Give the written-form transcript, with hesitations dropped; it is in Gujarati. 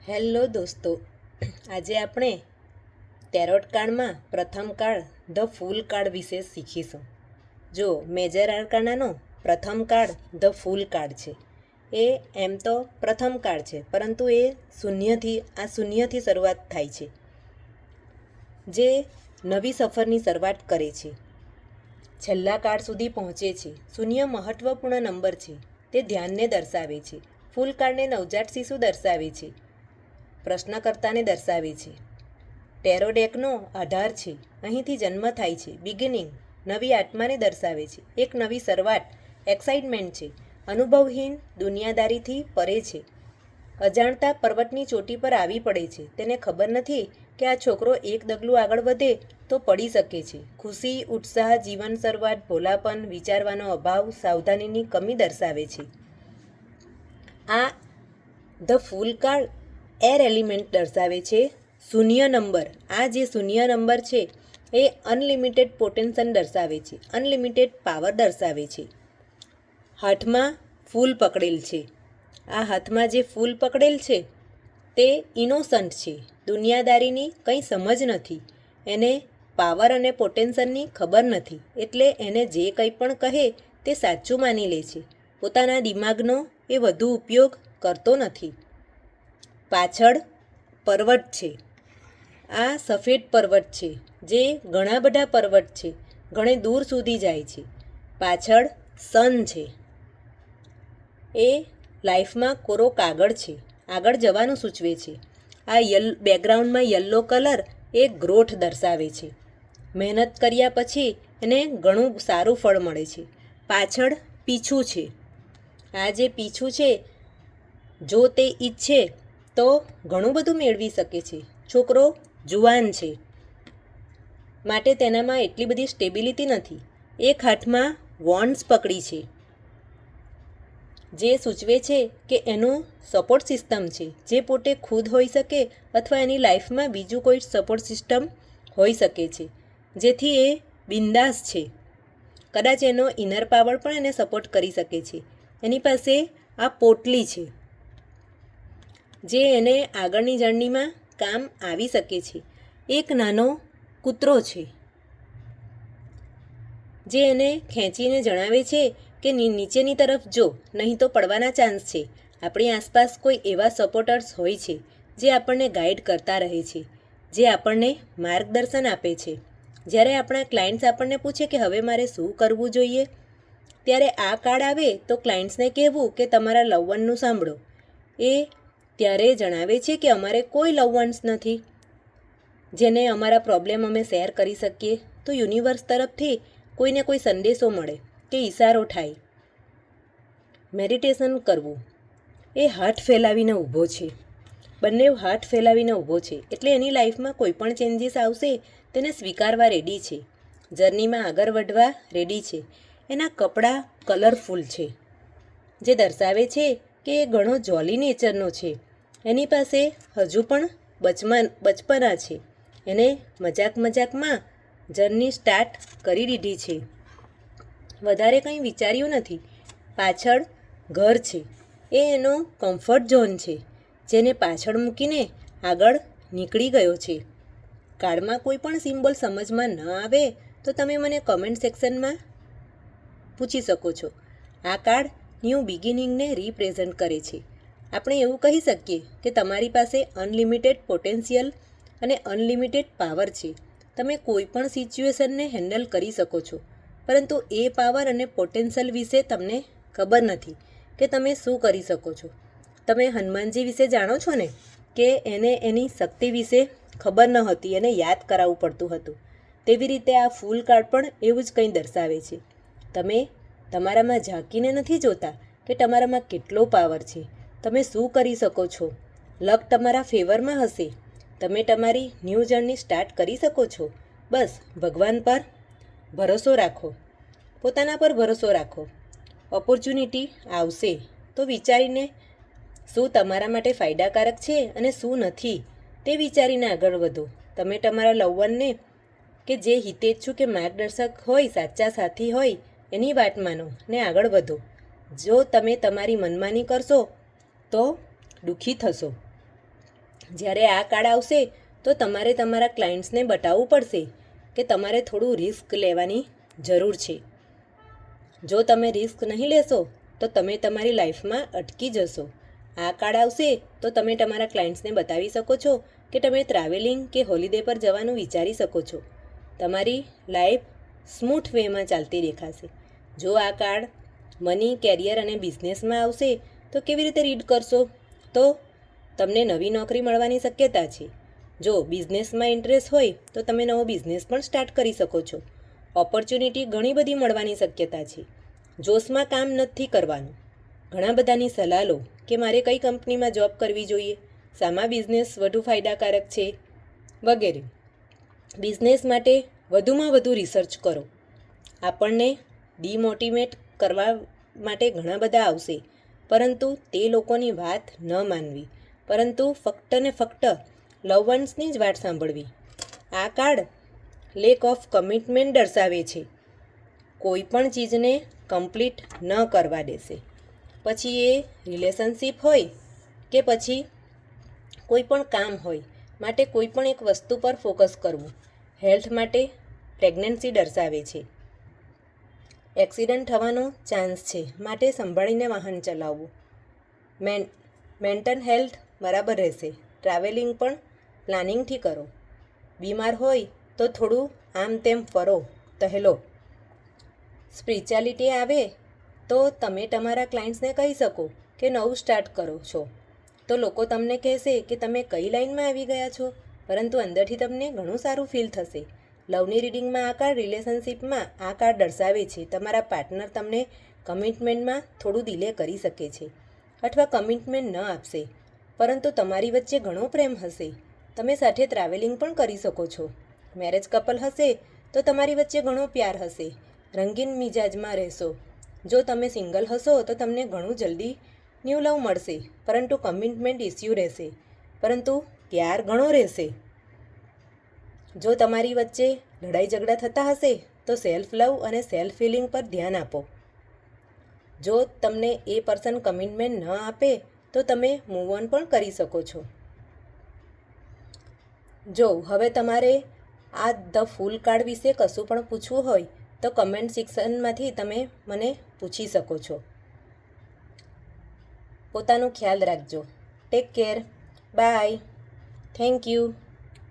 હેલો દોસ્તો, આજે આપણે ટેરોટ કાર્ડમાં પ્રથમ કાર્ડ ધ ફૂલ કાર્ડ વિશે શીખીશું. જો મેજર આર્કાનાનો પ્રથમ કાર્ડ ધ ફૂલ કાર્ડ છે. એ એમ તો પ્રથમ કાર્ડ છે, પરંતુ એ શૂન્યથી શરૂઆત થાય છે, જે નવી સફરની શરૂઆત કરે છે, છેલ્લા કાર્ડ સુધી પહોંચે છે. શૂન્ય મહત્વપૂર્ણ નંબર છે, તે ધ્યાનને દર્શાવે છે. ફૂલ કાર્ડને નવજાત શિશુ દર્શાવે છે, પ્રશ્નકર્તાને દર્શાવે છે. ટેરો ડેકનો આધાર છે, અહીંથી જન્મ થાય છે. બિગિનિંગ, નવી આત્માને દર્શાવે છે, એક નવી શરૂઆત. એક્સાઇટમેન્ટ છે, અનુભવહીન દુનિયાદારીથી પરે છે. અજાણતા પર્વતની ચોટી પર આવી પડે છે, તેને ખબર નથી કે આ છોકરો એક ડગલું આગળ વધે તો પડી શકે છે. ખુશી, ઉત્સાહ, જીવન શરૂઆત, ભોલાપન, વિચારવાનો અભાવ, સાવધાનીની કમી દર્શાવે છે. આ the full card air element દર્શાવે છે. શૂન્ય નંબર, આ જે શૂન્ય નંબર છે એ અનલિમિટેડ પોટેન્શિયલ દર્શાવે છે, અનલિમિટેડ પાવર દર્શાવે છે. હાથમાં ફૂલ પકડેલ છે. આ હાથમાં જે ફૂલ પકડેલ છે તે ઇનોસન્ટ છે, દુનિયાદારીની કંઈ સમજ નથી, એને પાવર અને પોટેન્શિયલની ખબર નથી, એટલે એને જે કંઈ પણ કહે તે સાચું માની લે છે. પોતાના દિમાગનો એ વધુ ઉપયોગ કરતો નથી. પાછળ પર્વત છે. આ સફેદ પર્વત છે, જે ઘણા બધા પર્વત છે, ઘણે દૂર સુધી જાય છે. પાછળ સન છે. એ લાઈફમાં કોરો કાગળ છે, આગળ જવાનું સૂચવે છે. આ બેકગ્રાઉન્ડમાં યલો કલર એ ગ્રોથ દર્શાવે છે. મહેનત કર્યા પછી એને ઘણું સારું ફળ મળે છે. પાછળ પીછું છે. આ જે પીછું છે, જો તે ઈચ્છે તો ઘણું બધું મેળવી શકે છે. છોકરો જુવાન છે, માટે તેનામાં એટલી બધી સ્ટેબિલિટી નથી. એક હાથમાં વોન્ડ્સ પકડી છે, જે સૂચવે છે કે એનું સપોર્ટ સિસ્ટમ છે, જે પોતે ખુદ હોઈ શકે અથવા એની લાઈફમાં બીજું કોઈ સપોર્ટ સિસ્ટમ હોઈ શકે છે, જેથી એ બિંદાસ છે. કદાચ એનો ઇનર પાવર પણ એને સપોર્ટ કરી શકે છે. એની પાસે આ પોટલી છે, જે એને આગળની જર્નીમાં કામ આવી શકે છે. એક નાનો કૂતરો છે, જે એને ખેંચીને જણાવે છે કે નીચેની તરફ જો, નહીં તો પડવાના ચાન્સ છે. આપણી આસપાસ કોઈ એવા સપોર્ટર્સ હોય છે, જે આપણને ગાઈડ કરતા રહે છે, જે આપણને માર્ગદર્શન આપે છે. જ્યારે આપણા ક્લાયન્ટ્સ આપણને પૂછે કે હવે મારે શું કરવું જોઈએ, ત્યારે આ કાર્ડ આવે તો ક્લાયન્ટ્સને કહેવું કે તમારા લવ વનનું સાંભળો. એ ત્યારે જણાવે છે કે અમારે કોઈ લવ વન્સ નથી, જેને અમારા પ્રોબ્લેમ અમે શેર કરી શકીએ. તો યુનિવર્સ તરફથી કોઈને કોઈ સંદેશો મળે કે ઈશારો થાય. મેડિટેશન કરવું. એ હાથ ફેલાવીને ઊભો છે, બંને હાથ ફેલાવીને ઊભો છે, એટલે એની લાઈફમાં કોઈ પણ ચેન્જીસ આવશે તેને સ્વીકારવા રેડી છે, જર્નીમાં આગળ વધવા રેડી છે. એના કપડાં કલરફુલ છે, જે દર્શાવે છે કે એ ઘણો જોલી નેચરનો છે. એની પાસે હજુ પણ બચપના છે, એને મજાકમાં જર્ની સ્ટાર્ટ કરી દીધી છે, વધારે કંઈ વિચાર્યું નથી. પાછળ ઘર છે. એ એનો કમ્ફર્ટ ઝોન છે, જેને પાછળ મૂકીને આગળ નીકળી ગયો છે. કાર્ડમાં કોઈ પણ સિમ્બોલ સમજમાં ન આવે તો તમે મને કમેન્ટ સેક્શનમાં પૂછી શકો છો. આ કાર્ડ ન્યૂ બિગિનિંગને રિપ્રેઝન્ટ કરે છે. આપણે એવું કહી શકીએ કે તમારી પાસે અનલિમિટેડ પોટેન્શિયલ અને અનલિમિટેડ પાવર છે. તમે કોઈ પણ સિચ્યુએશનને હેન્ડલ કરી શકો છો, પરંતુ એ પાવર અને પોટેન્શિયલ વિશે તમને ખબર નથી કે તમે શું કરી શકો છો. તમે હનુમાનજી વિશે જાણો છો ને, કે એને એની શક્તિ વિશે ખબર ન હતી, એને યાદ કરાવવું પડતું હતું. તેવી રીતે આ ફૂલ કાર્ડ પણ એવું જ કંઈ દર્શાવે છે. તમે તમારામાં ઝાંકીને નથી જોતા કે તમારામાં કેટલો પાવર છે, તમે શું કરી શકો છો. લક તમારા ફેવરમાં હશે, તમે તમારી ન્યૂ જર્ની સ્ટાર્ટ કરી શકો છો. બસ ભગવાન પર ભરોસો રાખો, પોતાના પર ભરોસો રાખો. ઓપોર્ચ્યુનિટી આવશે તો વિચારીને શું તમારા માટે ફાયદાકારક છે અને શું નથી તે વિચારીને આગળ વધો. તમે તમારા લવવનને કે જે હિતેચ્છુ કે માર્ગદર્શક હોય, સાચા સાથી હોય, એની વાત માનો ને આગળ વધો. જો તમે તમારી મનમાની કરશો તો દુઃખી થશો. જ્યારે આ કાર્ડ આવશે તો તમારે તમારા ક્લાયન્ટ્સને બતાવવું પડશે કે તમારે થોડું રિસ્ક લેવાની જરૂર છે. જો તમે રિસ્ક નહીં લેશો તો તમે તમારી લાઈફમાં અટકી જશો. આ કાર્ડ આવશે તો તમે તમારા ક્લાયન્ટ્સને બતાવી શકો છો કે તમે ટ્રાવેલિંગ કે હોલિડે પર જવાનું વિચારી શકો છો. તમારી લાઈફ સ્મૂથ વેમાં ચાલતી દેખાશે. જો આ કાર્ડ મની, કેરિયર અને બિઝનેસમાં આવશે તો કેવી રીતે રીડ કરશો? તો તમને નવી નોકરી મળવાની શક્યતા છે. જો બિઝનેસમાં ઇન્ટરેસ્ટ હોય તો તમે નવો બિઝનેસ પણ સ્ટાર્ટ કરી શકો છો. ઓપોર્ચ્યુનિટી ઘણી બધી મળવાની શક્યતા છે. જોશમાં કામ નથી કરવાનું. ઘણા બધાની સલાહ લો કે મારે કઈ કંપનીમાં જોબ કરવી જોઈએ, શામાં બિઝનેસ વધુ ફાયદાકારક છે વગેરે. બિઝનેસ માટે વધુમાં વધુ રિસર્ચ કરો. આપણને ડિમોટિવેટ કરવા માટે ઘણા બધા આવશે, પરંતુ તે લોકોની વાત ન માનવી, પરંતુ ફક્ત ને ફક્ત લવ વન્સની જ વાત સાંભળવી. આ કાર્ડ લેક ઓફ કમિટમેન્ટ દર્શાવે છે. કોઈ પણ ચીજને કમ્પ્લીટ ન કરવા દેશે. પછી એ રિલેશનશિપ હોય કે પછી કોઈ પણ કામ હોય, માટે કોઈ પણ એક વસ્તુ પર ફોકસ કરવું. હેલ્થ માટે પ્રેગ્નન્સી દર્શાવે છે. એક્સિડન્ટ થવાનો ચાન્સ છે, માટે સંભાળીને વાહન ચલાવવું. મેન્ટલ હેલ્થ બરાબર રહેશે. ટ્રાવેલિંગ પણ પ્લાનિંગથી કરો. બીમાર હોય તો થોડું આમ તેમ ફરો, ટહેલો. સ્પિરિચ્યુઆલિટી આવે તો તમે તમારા ક્લાયન્ટ્સને કહી શકો કે નવું સ્ટાર્ટ કરો છો, તો લોકો તમને કહેશે કે તમે કઈ લાઈનમાં આવી ગયા છો, પરંતુ અંદરથી તમને ઘણું સારું ફીલ થશે. લવની રીડિંગમાં આ કાર્ડ, રિલેશનશિપમાં આ કાર્ડ દર્શાવે છે તમારા પાર્ટનર તમને કમિટમેન્ટમાં થોડું ડિલે કરી શકે છે અથવા કમિટમેન્ટ ન આપશે, પરંતુ તમારી વચ્ચે ઘણો પ્રેમ હશે. તમે સાથે ટ્રાવેલિંગ પણ કરી શકો છો. મેરેજ કપલ હશે તો તમારી વચ્ચે ઘણો પ્યાર હશે. રંગીન મિજાજમાં રહેશો. જો તમે સિંગલ હશો તો તમને ઘણું જલ્દી ન્યૂ લવ મળશે, પરંતુ કમિટમેન્ટ ઇસ્યુ રહેશે, પરંતુ પ્યાર ઘણો રહેશે. જો તમારી વચ્ચે લડાઈ ઝઘડા થતા હશે તો સેલ્ફ લવ અને સેલ્ફ ફિલિંગ પર ધ્યાન આપો. જો તમને એ પર્સન કમિટમેન્ટ ન આપે તો તમે મૂવ ઓન પણ કરી શકો છો. જો હવે તમારે આ ધ ફૂલ કાર્ડ વિશે કશું પણ પૂછવું હોય તો કમેન્ટ સેક્શનમાંથી તમે મને પૂછી શકો છો. પોતાનો ખ્યાલ રાખજો. Take care. Bye. Thank you.